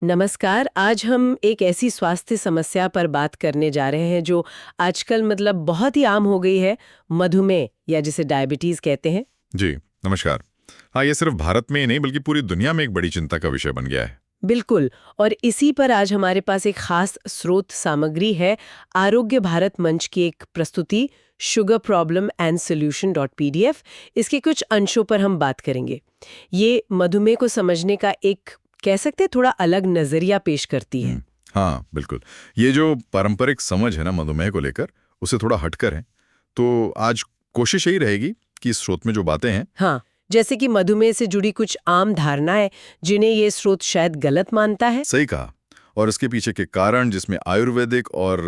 नमस्कार। आज हम एक ऐसी स्वास्थ्य समस्या पर बात करने जा रहे हैं जो आजकल मतलब बहुत ही आम हो गई है, मधुमेह या जिसे डायबिटीज कहते हैं। जी, नमस्कार। हाँ, ये सिर्फ भारत में ही नहीं बल्कि पूरी दुनिया में एक बड़ी चिंता का विषय बन गया है। बिल्कुल। और इसी पर आज हमारे पास एक खास स्रोत सामग्री है, आरोग्य भारत मंच की एक प्रस्तुति sugar problem and solution .pdf। इसके कुछ अंशों पर हम बात करेंगे। ये मधुमेह को समझने का एक कह सकते हैं थोड़ा अलग नजरिया पेश करती है। हाँ, बिल्कुल। ये जो पारंपरिक समझ है ना मधुमेह को लेकर, उसे थोड़ा हटकर है। तो आज कोशिश यही रहेगी कि इस स्रोत में जो बातें हैं। हाँ, जैसे कि मधुमेह से जुड़ी कुछ आम धारणाएं जिन्हें ये स्रोत शायद गलत मानता है। सही कहा। और इसके पीछे के कारण जिसमें आयुर्वेदिक और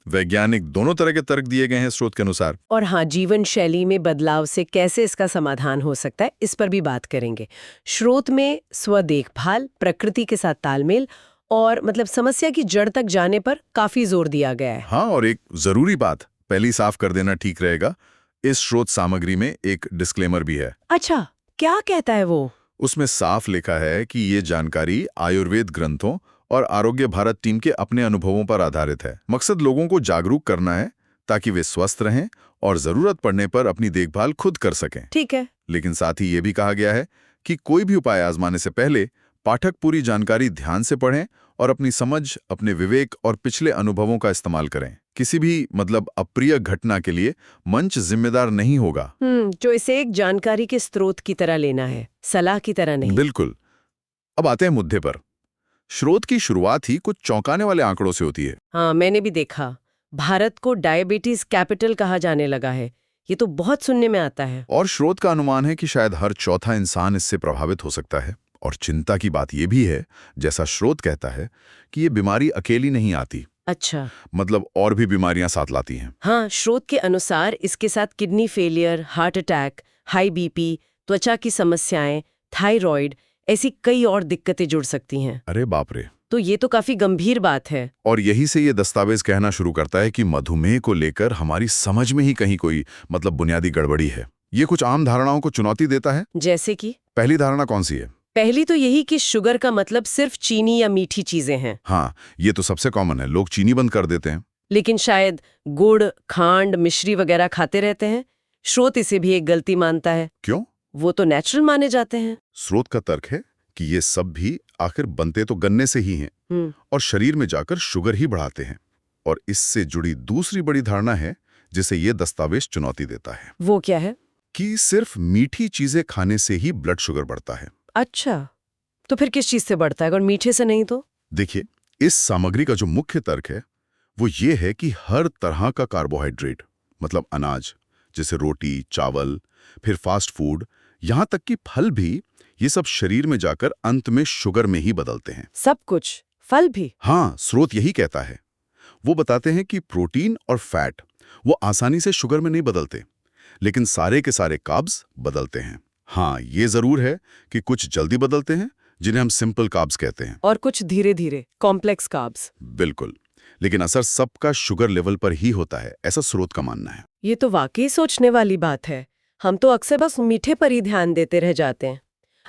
वैज्ञानिक दोनों तरह के तर्क दिए गए हैं स्रोत के अनुसार। और हाँ, जीवन शैली में बदलाव से कैसे इसका समाधान हो सकता है, इस पर भी बात करेंगे। स्रोत में स्व देखभाल, प्रकृति के साथ तालमेल और मतलब समस्या की जड़ तक जाने पर काफी जोर दिया गया है। हाँ, और एक जरूरी बात पहली साफ कर देना ठीक रहेगा, इस स्रोत सामग्री में एक डिस्क्लेमर भी है। अच्छा, क्या कहता है वो? उसमें साफ लिखा है कि ये जानकारी आयुर्वेद ग्रंथों और आरोग्य भारत टीम के अपने अनुभवों पर आधारित है। मकसद लोगों को जागरूक करना है ताकि वे स्वस्थ रहें और जरूरत पड़ने पर अपनी देखभाल खुद कर सकें। ठीक है। लेकिन साथ ही ये भी कहा गया है कि कोई भी उपाय आजमाने से पहले पाठक पूरी जानकारी ध्यान से पढ़ें और अपनी समझ, अपने विवेक और पिछले अनुभवों का इस्तेमाल करें। किसी भी मतलब अप्रिय घटना के लिए मंच जिम्मेदार नहीं होगा। जो इसे एक जानकारी के स्रोत की तरह लेना है, सलाह की तरह नहीं। बिल्कुल। अब आते हैं मुद्दे पर। स्रोत की शुरुआत ही कुछ चौंकाने वाले आंकड़ों से होती है। हाँ, मैंने भी देखा। भारत को डायबिटीज कैपिटल कहा जाने लगा है। ये तो बहुत सुनने में आता है। और स्रोत का अनुमान है कि शायद हर चौथा इंसान इससे प्रभावित हो सकता है। और चिंता की बात यह भी है, जैसा स्रोत कहता है, कि ये बीमारी अकेली नहीं आती। अच्छा। मतलब और भी बीमारियां साथ लाती हैं। हाँ, स्रोत के अनुसार इसके साथ kidney failure, heart attack, high BP, त्वचा की समस्याएं, थायराइड, ऐसी कई और दिक्कतें जुड़ सकती हैं। अरे बाप रे। तो ये तो काफी गंभीर बात है। और यही से ये दस्तावेज कहना शुरू करता है कि मधुमेह को लेकर हमारी समझ में ही कहीं कोई मतलब बुनियादी गड़बड़ी है। ये कुछ आम धारणाओं को चुनौती देता है। जैसे कि पहली धारणा कौन सी है? पहली तो यही कि शुगर का मतलब सिर्फ चीनी या मीठी चीजें हैं। हाँ, ये तो सबसे कॉमन है। लोग चीनी बंद कर देते हैं। लेकिन शायद गुड़, खांड, मिश्री वगैरह खाते रहते हैं। स्रोत इसे भी एक गलती मानता है। क्यों? वो तो नेचुरल माने जाते हैं। स्रोत का तर्क है कि ये सब भी आखिर बनते तो गन्ने से ही हैं और शरीर में जाकर शुगर ही बढ़ाते हैं। और इससे जुड़ी दूसरी बड़ी धारणा है जिसे ये दस्तावेज चुनौती देता है। वो क्या है? कि सिर्फ मीठी चीजें खाने से ही ब्लड शुगर बढ़ता है। अच्छा, तो फिर किस चीज से बढ़ता है और मीठे से नहीं तो? देखिए, इस सामग्री का जो मुख्य तर्क है वो ये है कि हर तरह का कार्बोहाइड्रेट, मतलब अनाज, जैसे रोटी, चावल, फिर फास्ट फूड, यहां तक कि फल भी, ये सब शरीर में जाकर अंत में शुगर में ही बदलते हैं। सब कुछ? फल भी? हाँ, स्रोत यही कहता है। वो बताते हैं कि प्रोटीन और फैट वो आसानी से शुगर में नहीं बदलते, लेकिन सारे के सारे कार्ब्स बदलते हैं। हाँ, ये जरूर है कि कुछ जल्दी बदलते हैं जिन्हें हम सिंपल कार्ब्स कहते हैं, और कुछ धीरे धीरे, कॉम्प्लेक्स कार्ब्स। बिल्कुल। लेकिन असर सबका शुगर लेवल पर ही होता है, ऐसा स्रोत का मानना है। ये तो वाकई सोचने वाली बात है। हम तो अक्सर बस मीठे पर ही ध्यान देते रह जाते हैं।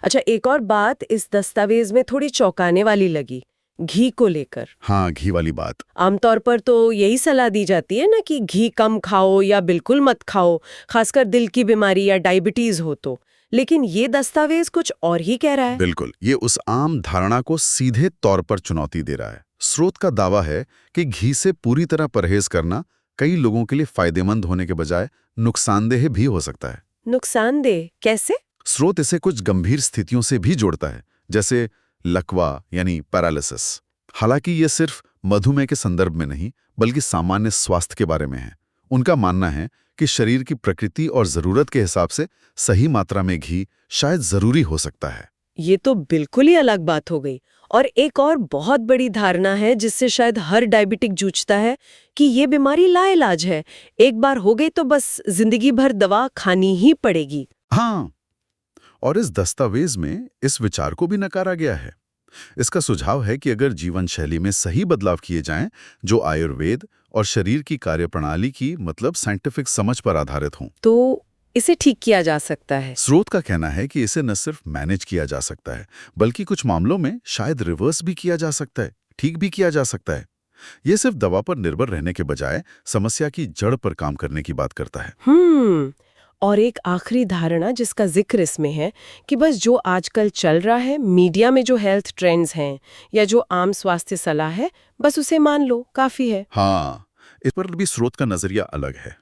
अच्छा, एक और बात इस दस्तावेज में थोड़ी चौंकाने वाली लगी, घी को लेकर। हाँ, घी वाली बात। आमतौर पर तो यही सलाह दी जाती है ना कि घी कम खाओ या बिल्कुल मत खाओ, खासकर दिल की बीमारी या डायबिटीज हो तो। लेकिन ये दस्तावेज कुछ और ही कह रहा है। बिल्कुल, ये उस आम धारणा को सीधे तौर पर चुनौती दे रहा है। स्रोत का दावा है कि घी से पूरी तरह परहेज करना कई लोगों के लिए फायदेमंद होने के बजाय नुकसानदेह भी हो सकता है। नुकसानदेह कैसे? स्रोत इसे कुछ गंभीर स्थितियों से भी जोड़ता है, जैसे लकवा यानी पैरालिसिस। हालांकि ये सिर्फ मधुमेह के संदर्भ में नहीं बल्कि सामान्य स्वास्थ्य के बारे में है। उनका मानना है कि शरीर की प्रकृति और जरूरत के हिसाब से सही मात्रा में घी शायद जरूरी हो सकता है। ये तो बिल्कुल ही अलग बात हो गई। और एक और बहुत बड़ी धारणा है जिससे शायद हर डायबिटिक जूझता है कि ये बीमारी लाइलाज है, एक बार हो गई तो बस जिंदगी भर दवा खानी ही पड़ेगी। हाँ, और इस दस्तावेज में इस विचार को भी नकारा गया है। इसका सुझाव है कि अगर जीवन शैली में सही बदलाव किए जाएं, जो आयुर्वेद और शरीर की कार्यप्रणाली की मतलब साइंटिफिक समझ पर आधारित हों, तो इसे ठीक किया जा सकता है। स्रोत का कहना है कि इसे न सिर्फ मैनेज किया जा सकता है, बल्कि कुछ मामलों में शायद रिवर्स भी किया जा सकता है, ठीक भी किया जा सकता है। ये सिर्फ दवा पर निर्भर रहने के बजाय समस्या की जड़ पर काम करने की बात करता है। और एक आखिरी धारणा जिसका जिक्र इसमें है कि बस जो आजकल चल रहा है, मीडिया में जो हेल्थ ट्रेंड्स हैं या जो आम स्वास्थ्य सलाह है, बस उसे मान लो, काफी है। हाँ, इस पर भी स्रोत का नजरिया अलग है।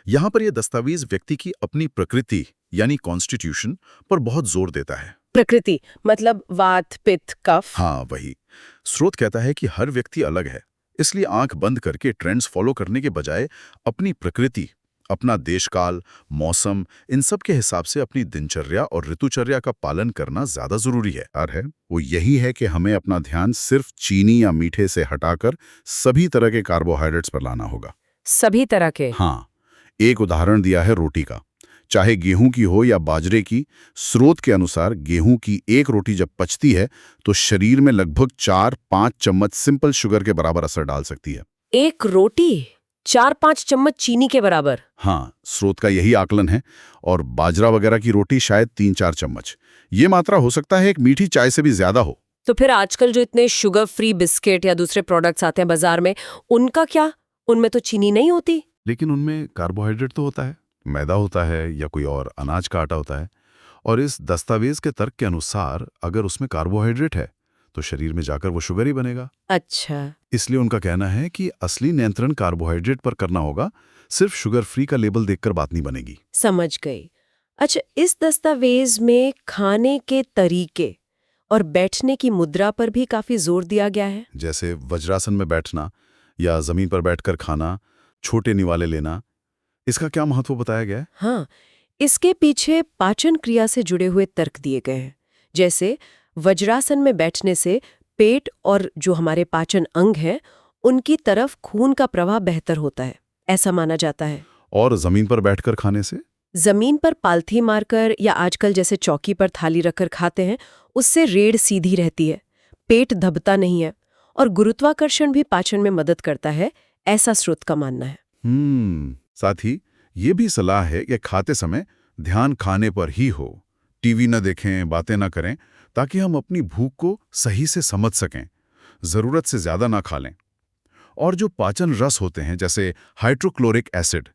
यहाँ पर यह दस्तावेज व्यक्ति की अपनी प्रकृति यानी कॉन्स्टिट्यूशन पर बहुत जोर देता है। प्रकृति मतलब वात, पित्त, कफ। हाँ, वही। स्रोत कहता है कि हर व्यक्ति अलग है, इसलिए आंख बंद करके ट्रेंड्स फॉलो करने के बजाय अपनी प्रकृति, अपना देशकाल, मौसम, इन सब के हिसाब से अपनी दिनचर्या और ऋतुचर्या का पालन करना ज्यादा जरूरी है। वो यही है कि हमें अपना ध्यान सिर्फ चीनी या मीठे से हटाकर सभी तरह के कार्बोहाइड्रेट्स पर लाना होगा। सभी तरह के? हाँ, एक उदाहरण दिया है रोटी का, चाहे गेहूं की हो या बाजरे की। स्रोत के अनुसार गेहूं की एक रोटी जब पचती है तो शरीर में लगभग 4-5 चम्मच सिंपल शुगर के बराबर असर डाल सकती है। एक रोटी 4-5 चम्मच चीनी के बराबर? हाँ, स्रोत का यही आकलन है। और बाजरा वगैरह की रोटी शायद 3-4 चम्मच। ये मात्रा हो सकता है एक मीठी चाय से भी ज्यादा हो। तो फिर आजकल जो इतने शुगर फ्री बिस्किट या दूसरे प्रोडक्ट्स आते हैं बाजार में, उनका क्या? उनमें तो चीनी नहीं होती। लेकिन उनमें कार्बोहाइड्रेट तो होता है, मैदा होता है या कोई और अनाज का आटा होता है। और इस दस्तावेज के तर्क के अनुसार अगर उसमें कार्बोहाइड्रेट है तो शरीर में जाकर वो शुगर ही बनेगा। अच्छा। इसलिए उनका कहना है कि असली नियंत्रण कार्बोहाइड्रेट पर करना होगा, सिर्फ शुगर फ्री का लेबल देखकर बात नहीं बनेगी। समझ गई। अच्छा, इस दस्तावेज में खाने के तरीके और बैठने की मुद्रा पर भी काफी जोर दिया गया है। जैसे वज्रासन में बैठना या जमीन पर बैठकर खाना, छोटे निवाले लेना, इसका क्या महत्व बताया गया है? हाँ, इसके पीछे पाचन क्रिया से जुड़े हुए तर्क दिए गए हैं। जैसे वज्रासन में बैठने से पेट और जो हमारे पाचन अंग हैं, उनकी तरफ खून का प्रवाह बेहतर होता है, ऐसा माना जाता है। और जमीन पर बैठकर खाने से? जमीन पर पालथी मारकर या आजकल जैसे चौकी पर थाली रखकर खाते हैं, उससे रीढ़ सीधी रहती है, पेट दबता नहीं है और गुरुत्वाकर्षण भी पाचन में मदद करता है, ऐसा स्रोत का मानना है। साथ ही ये भी सलाह है कि खाते समय ध्यान खाने पर ही हो, टीवी न देखें, बातें न करें, ताकि हम अपनी भूख को सही से समझ सकें। जरूरत से ज्यादा ना खा लें। और जो पाचन रस होते हैं जैसे हाइड्रोक्लोरिक एसिड,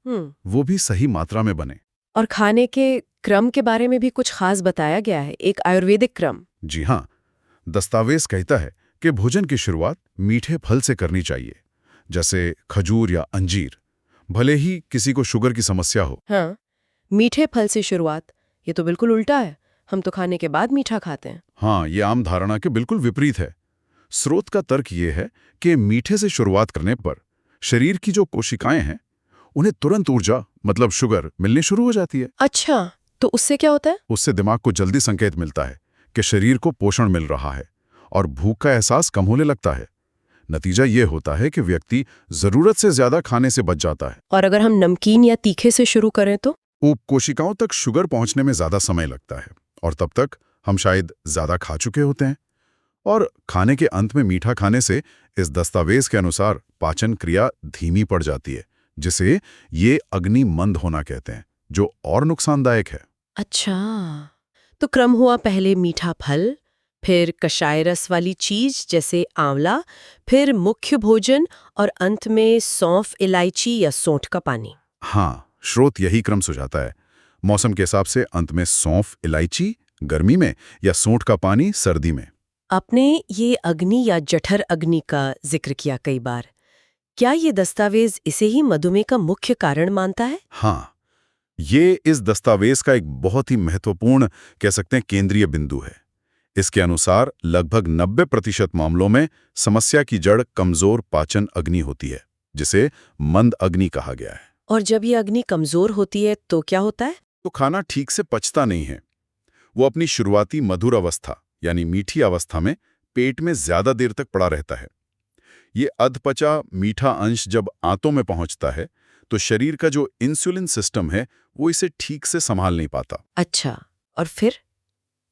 वो भी सही मात्रा में बने। और खाने के क्रम के बारे में भी कुछ खास बताया गया है, एक आयुर्वेदिक क्रम। जी हाँ, दस्तावेज कहता है कि भोजन की शुरुआत मीठे फल से करनी चाहिए, जैसे खजूर या अंजीर, भले ही किसी को शुगर की समस्या हो। हाँ, मीठे फल से शुरुआत, ये तो बिल्कुल उल्टा है। हम तो खाने के बाद मीठा खाते हैं। हाँ, ये आम धारणा के बिल्कुल विपरीत है। स्रोत का तर्क ये है कि मीठे से शुरुआत करने पर शरीर की जो कोशिकाएं हैं, उन्हें तुरंत ऊर्जा मतलब शुगर मिलनी शुरू हो जाती है। अच्छा, तो उससे क्या होता है? उससे दिमाग को जल्दी संकेत मिलता है कि शरीर को पोषण मिल रहा है और भूख का एहसास कम होने लगता है। नतीजा ये होता है कि व्यक्ति जरूरत से ज्यादा खाने से बच जाता है। और अगर हम नमकीन या तीखे से शुरू करें तो? कोशिकाओं तक शुगर पहुंचने में ज्यादा समय लगता है और तब तक हम शायद ज्यादा खा चुके होते हैं। और खाने के अंत में मीठा खाने से इस दस्तावेज के अनुसार पाचन क्रिया धीमी पड़ जाती है, जिसे ये अग्नि मंद होना कहते हैं, जो और नुकसानदायक है। अच्छा, तो क्रम हुआ पहले मीठा फल, फिर कषाय रस वाली चीज जैसे आंवला, फिर मुख्य भोजन और अंत में सौंफ, इलायची या सोंठ का पानी। हाँ, स्रोत यही क्रम सुझाता है। मौसम के हिसाब से अंत में सौंफ, इलायची गर्मी में या सोंठ का पानी सर्दी में। आपने ये अग्नि या जठर अग्नि का जिक्र किया कई बार। क्या ये दस्तावेज इसे ही मधुमेह का मुख्य कारण मानता है? हाँ, ये इस दस्तावेज का एक बहुत ही महत्वपूर्ण, कह सकते हैं, केंद्रीय बिंदु है। इसके अनुसार लगभग 90% मामलों में समस्या की जड़ कमजोर पाचन अग्नि होती है, जिसे मंद अग्नि कहा गया है। और जब ये अग्नि कमजोर होती है तो क्या होता है? तो खाना ठीक से पचता नहीं है। वो अपनी शुरुआती मधुर अवस्था यानी मीठी अवस्था में पेट में ज्यादा देर तक पड़ा रहता है। ये अधपचा मीठा अंश जब आंतों में पहुंचता है तो शरीर का जो इंसुलिन सिस्टम है वो इसे ठीक से संभाल नहीं पाता। अच्छा, और फिर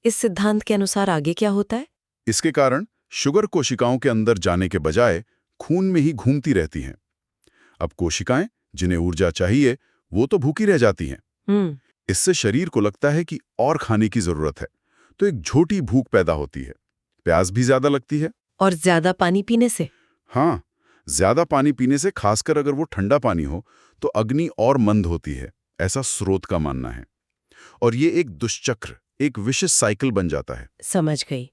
इस सिद्धांत के अनुसार आगे क्या होता है? इसके कारण शुगर कोशिकाओं के अंदर जाने के बजाय खून में ही घूमती रहती हैं। अब कोशिकाएं जिन्हें ऊर्जा चाहिए वो तो भूखी रह जाती हैं। इससे शरीर को लगता है कि और खाने की जरूरत है, तो एक झोटी भूख पैदा होती है। प्यास भी ज्यादा लगती है। और ज्यादा पानी पीने से? हाँ, ज्यादा पानी पीने से, खासकर अगर वो ठंडा पानी हो, तो अग्नि और मंद होती है, ऐसा स्रोत का मानना है। और ये एक दुष्चक्र, एक विशिष्ट साइकिल बन जाता है। समझ गई।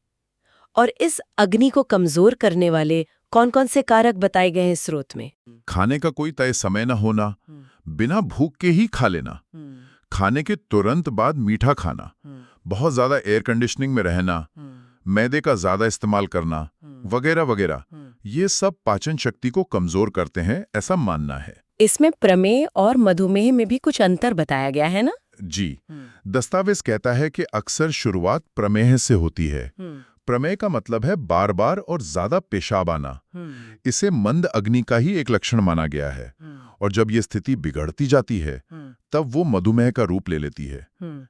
और इस अग्नि को कमजोर करने वाले कौन-कौन से कारक बताए गए हैं स्रोत में? खाने का कोई तय समय न होना, बिना भूख के ही खा लेना, खाने के तुरंत बाद मीठा खाना, बहुत ज्यादा एयर कंडीशनिंग में रहना, मैदे का ज्यादा इस्तेमाल करना, वगैरह वगैरह, ये सब पाचन शक्ति को कमजोर करते हैं, ऐसा मानना है। इसमें प्रमेह और मधुमेह में भी कुछ अंतर बताया गया है ना? जी, दस्तावेज कहता है कि अक्सर शुरुआत प्रमेह से होती है। प्रमेह का मतलब है बार बार और ज्यादा पेशाब आना। इसे मंद अग्नि का ही एक लक्षण माना गया है। और जब ये स्थिति बिगड़ती जाती है, तब वो मधुमेह का रूप ले लेती है,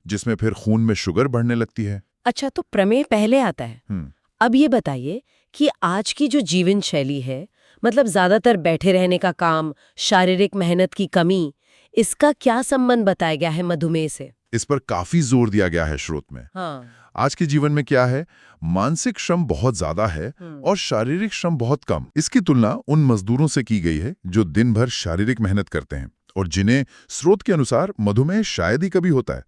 जिसमें फिर खून में शुगर बढ़ने लगती है। अच्छा, तो प्रमेह पहले आता है। अब ये बताइए कि आज की जो जीवन शैली है, मतलब ज्यादातर बैठे रहने का काम, शारीरिक मेहनत की कमी, इसका क्या संबंध बताया गया है मधुमेह से? इस पर काफी जोर दिया गया है स्रोत में। हाँ। आज के जीवन में क्या है, मानसिक श्रम बहुत ज्यादा है और शारीरिक श्रम बहुत कम। इसकी तुलना उन मजदूरों से की गई है जो दिन भर शारीरिक मेहनत करते हैं और जिन्हें स्रोत के अनुसार मधुमेह शायद ही कभी होता है।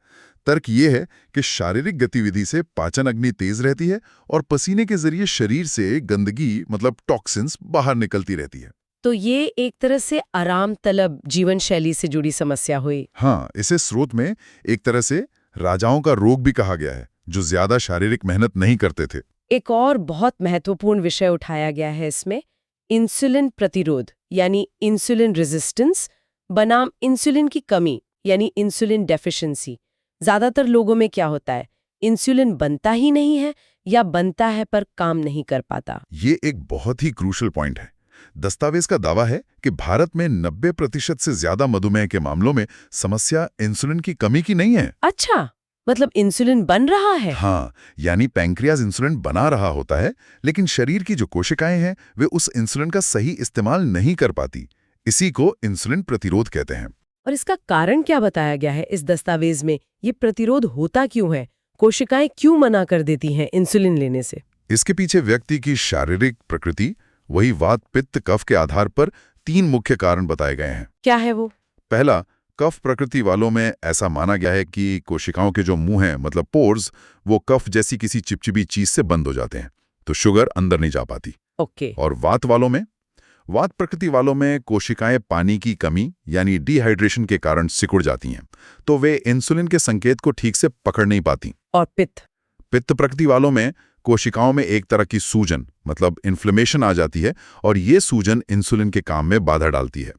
तर्क ये है कि शारीरिक गतिविधि से पाचन अग्नि तेज रहती है और पसीने के जरिए शरीर से गंदगी, मतलब टॉक्सिन्स, बाहर निकलती रहती है। तो ये एक तरह से आराम तलब जीवन शैली से जुड़ी समस्या हुई। हाँ, इसे स्रोत में एक तरह से राजाओं का रोग भी कहा गया है, जो ज्यादा शारीरिक मेहनत नहीं करते थे। एक और बहुत महत्वपूर्ण विषय उठाया गया है इसमें, इंसुलिन प्रतिरोध यानी इंसुलिन रेजिस्टेंस बनाम इंसुलिन की कमी यानी इंसुलिन डेफिशिएंसी। ज्यादातर लोगों में क्या होता है, इंसुलिन बनता ही नहीं है या बनता है पर काम नहीं कर पाता। ये एक बहुत ही क्रूशल पॉइंट है। दस्तावेज का दावा है कि भारत में 90% से ज्यादा मधुमेह के मामलों में समस्या इंसुलिन की कमी की नहीं है। अच्छा, मतलब इंसुलिन बन रहा है? हाँ, यानी पैंक्रियाज इंसुलिन बना रहा होता है, लेकिन शरीर की जो कोशिकाएं हैं वे उस इंसुलिन का सही इस्तेमाल नहीं कर पाती। इसी को इंसुलिन प्रतिरोध कहते हैं। और इसका कारण क्या बताया गया है इस दस्तावेज में? ये प्रतिरोध होता क्यों है? कोशिकाएं क्यों मना कर देती हैं इंसुलिन लेने से? इसके पीछे व्यक्ति की शारीरिक प्रकृति, वही वात पित्त कफ के आधार पर 3 मुख्य कारण बताए गए हैं। क्या है वो? पहला, कफ प्रकृति वालों में ऐसा माना गया है कि कोशिकाओं के जो मुंह हैं, मतलब पोर्स, वो कफ जैसी किसी चिपचिपी चीज से बंद हो जाते हैं, तो शुगर अंदर नहीं जा पाती। ओके। और वात प्रकृति वालों में कोशिकाएं पानी की कमी यानी डिहाइड्रेशन के कारण सिकुड़ जाती हैं, तो वे इंसुलिन के संकेत को ठीक से पकड़ नहीं पाती। और पित्त प्रकृति वालों में कोशिकाओं में एक तरह की सूजन, मतलब इन्फ्लेमेशन आ जाती है और ये सूजन इंसुलिन के काम में बाधा डालती है।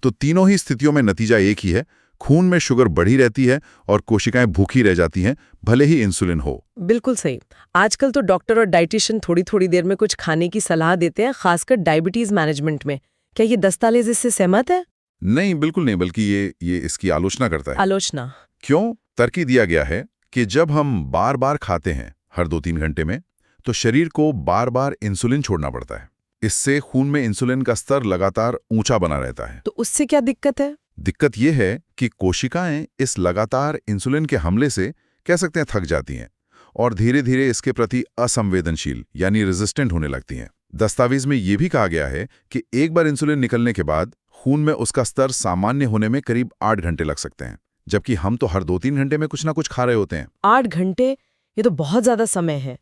तो तीनों ही स्थितियों में नतीजा एक ही है, खून में शुगर बढ़ी रहती है और कोशिकाएं भूखी रह जाती हैं, भले ही इंसुलिन हो। बिल्कुल सही। आजकल तो डॉक्टर और डाइटिशियन थोड़ी थोड़ी देर में कुछ खाने की सलाह देते हैं, खासकर डायबिटीज मैनेजमेंट में। क्या ये दस्तावेज इससे सहमत है? नहीं, बिल्कुल नहीं, बल्कि ये इसकी आलोचना करता है। आलोचना क्यों? तर्क दिया गया है कि जब हम बार बार खाते हैं, हर 2-3 घंटे में, तो शरीर को बार बार इंसुलिन छोड़ना पड़ता है। इससे खून में इंसुलिन का स्तर लगातार ऊंचा बना रहता है। तो उससे क्या दिक्कत है? दिक्कत यह है कि कोशिकाएं इस लगातार इंसुलिन के हमले से, कह सकते हैं, थक जाती हैं और धीरे धीरे इसके प्रति असंवेदनशील यानी रेजिस्टेंट होने लगती हैं। दस्तावेज में यह भी कहा गया है कि एक बार इंसुलिन निकलने के बाद खून में उसका स्तर सामान्य होने में करीब 8 घंटे लग सकते हैं, जबकि हम तो हर 2-3 घंटे में कुछ ना कुछ खा रहे होते हैं। 8 घंटे? ये तो बहुत ज्यादा समय है।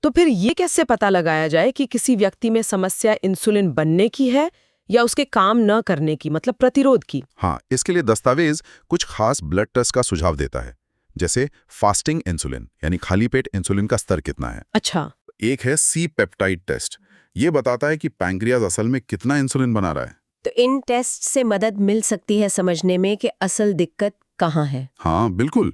तो फिर ये कैसे पता लगाया जाए कि किसी व्यक्ति में समस्या इंसुलिन बनने की है या उसके काम न करने की, मतलब प्रतिरोध की? हाँ, इसके लिए दस्तावेज कुछ खास ब्लड टेस्ट का सुझाव देता है, जैसे फास्टिंग इंसुलिन यानी खाली पेट इंसुलिन का स्तर कितना है। अच्छा। एक है सी पेप्टाइड टेस्ट, ये बताता है कि पैंक्रियाज असल में कितना इंसुलिन बना रहा है। तो इन टेस्ट से मदद मिल सकती है समझने में कि असल दिक्कत कहाँ है? हाँ बिल्कुल,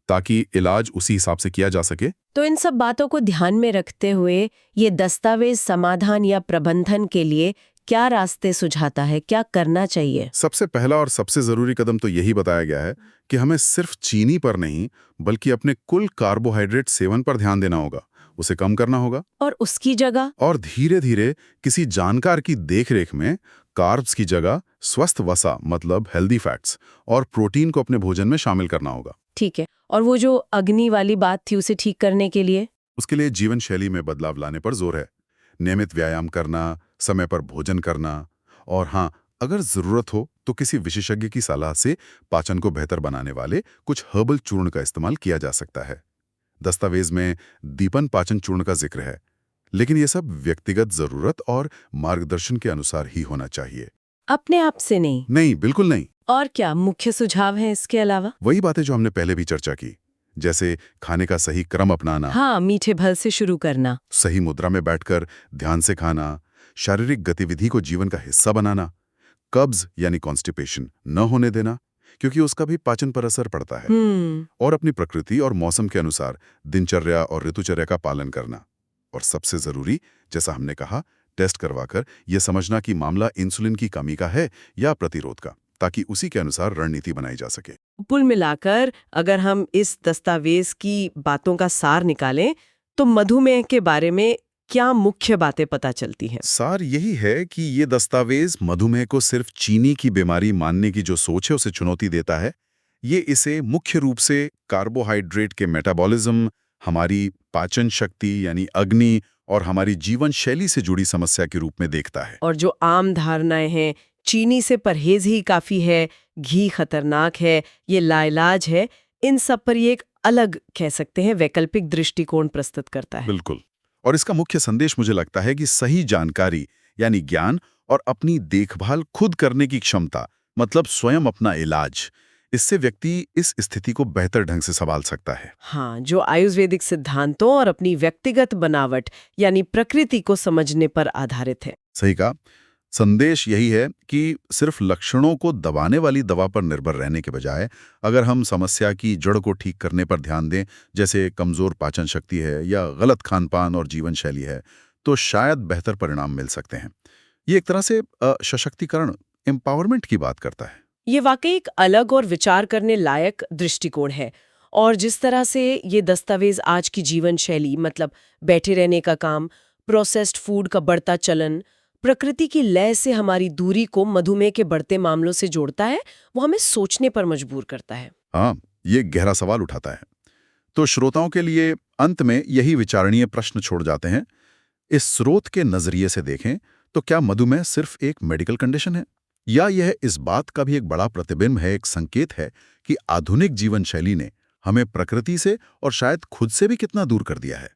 ताकि इलाज उसी हिसाब से किया जा सके। तो इन सब बातों को ध्यान में रखते हुए ये दस्तावेज समाधान या प्रबंधन के लिए क्या रास्ते सुझाता है, क्या करना चाहिए? सबसे पहला और सबसे जरूरी कदम तो यही बताया गया है कि हमें सिर्फ चीनी पर नहीं, बल्कि अपने कुल कार्बोहाइड्रेट सेवन पर ध्यान देना होगा, उसे कम करना होगा। और उसकी जगह? और धीरे धीरे किसी जानकार की देखरेख में कार्ब्स की जगह स्वस्थ वसा, मतलब हेल्दी फैट्स और प्रोटीन को अपने भोजन में शामिल करना होगा। ठीक है। और वो जो अग्नि वाली बात थी उसे ठीक करने के लिए? उसके लिए जीवन शैली में बदलाव लाने पर जोर है। नियमित व्यायाम करना, समय पर भोजन करना और हाँ, अगर जरूरत हो तो किसी विशेषज्ञ की सलाह से पाचन को बेहतर बनाने वाले कुछ हर्बल चूर्ण का इस्तेमाल किया जा सकता है। दस्तावेज में दीपन पाचन चूर्ण का जिक्र है, लेकिन यह सब व्यक्तिगत जरूरत और मार्गदर्शन के अनुसार ही होना चाहिए। अपने आप से नहीं? नहीं, बिल्कुल नहीं। और क्या मुख्य सुझाव है इसके अलावा? वही बातें जो हमने पहले भी चर्चा की, जैसे खाने का सही क्रम अपनाना, हाँ, मीठे फल से शुरू करना, सही मुद्रा में बैठकर ध्यान से खाना, शारीरिक गतिविधि को जीवन का हिस्सा बनाना, कब्ज यानी कॉन्स्टिपेशन न होने देना, क्योंकि उसका भी पाचन पर असर पड़ता है, और अपनी प्रकृति और मौसम के अनुसार दिनचर्या और ऋतुचर्या का पालन करना। और सबसे जरूरी, जैसा हमने कहा, टेस्ट करवाकर यह समझना कि मामला इंसुलिन की कमी का है या प्रतिरोध का, ताकि उसी के अनुसार रणनीति बनाई जा सके। कुल मिलाकर अगर हम इस दस्तावेज की बातों का सार निकालें तो मधुमेह के बारे में क्या मुख्य बातें पता चलती हैं? सार यही है कि ये दस्तावेज मधुमेह को सिर्फ चीनी की बीमारी मानने की जो सोच है उसे चुनौती देता है। ये इसे मुख्य रूप से कार्बोहाइड्रेट के मेटाबॉलिज्म, हमारी पाचन शक्ति यानी अग्नि और हमारी जीवन शैली से जुड़ी समस्या के रूप में देखता है। और जो आम धारणाएं हैं, चीनी से परहेज ही काफी है, घी खतरनाक है, ये लाइलाज है, इन सब पर ये एक अलग, कह सकते हैं, वैकल्पिक दृष्टिकोण प्रस्तुत करता है। बिल्कुल। और इसका मुख्य संदेश मुझे लगता है कि सही जानकारी यानी ज्ञान और अपनी देखभाल खुद करने की क्षमता, मतलब स्वयं अपना इलाज, इससे व्यक्ति इस स्थिति को बेहतर ढंग से संभाल सकता है। हाँ, जो आयुर्वेदिक सिद्धांतों और अपनी व्यक्तिगत बनावट यानी प्रकृति को समझने पर आधारित है। सही कहा। संदेश यही है कि सिर्फ लक्षणों को दबाने वाली दवा पर निर्भर रहने के बजाय अगर हम समस्या की जड़ को ठीक करने पर ध्यान दें, जैसे कमजोर पाचन शक्ति है या गलत खानपान और जीवन शैली है, तो शायद बेहतर परिणाम मिल सकते हैं। ये एक तरह से सशक्तिकरण, एम्पावरमेंट की बात करता है। ये वाकई एक अलग और विचार करने लायक दृष्टिकोण है। और जिस तरह से ये दस्तावेज आज की जीवन शैली, मतलब बैठे रहने का काम, प्रोसेस्ड फूड का बढ़ता चलन, प्रकृति की लय से हमारी दूरी को मधुमेह के बढ़ते मामलों से जोड़ता है, वो हमें सोचने पर मजबूर करता है। हाँ, ये गहरा सवाल उठाता है। तो श्रोताओं के लिए अंत में यही विचारणीय प्रश्न छोड़ जाते हैं। इस स्रोत के नजरिए से देखें तो क्या मधुमेह सिर्फ एक मेडिकल कंडीशन है, या यह इस बात का भी एक बड़ा प्रतिबिंब है, एक संकेत है कि आधुनिक जीवन शैली ने हमें प्रकृति से और शायद खुद से भी कितना दूर कर दिया है?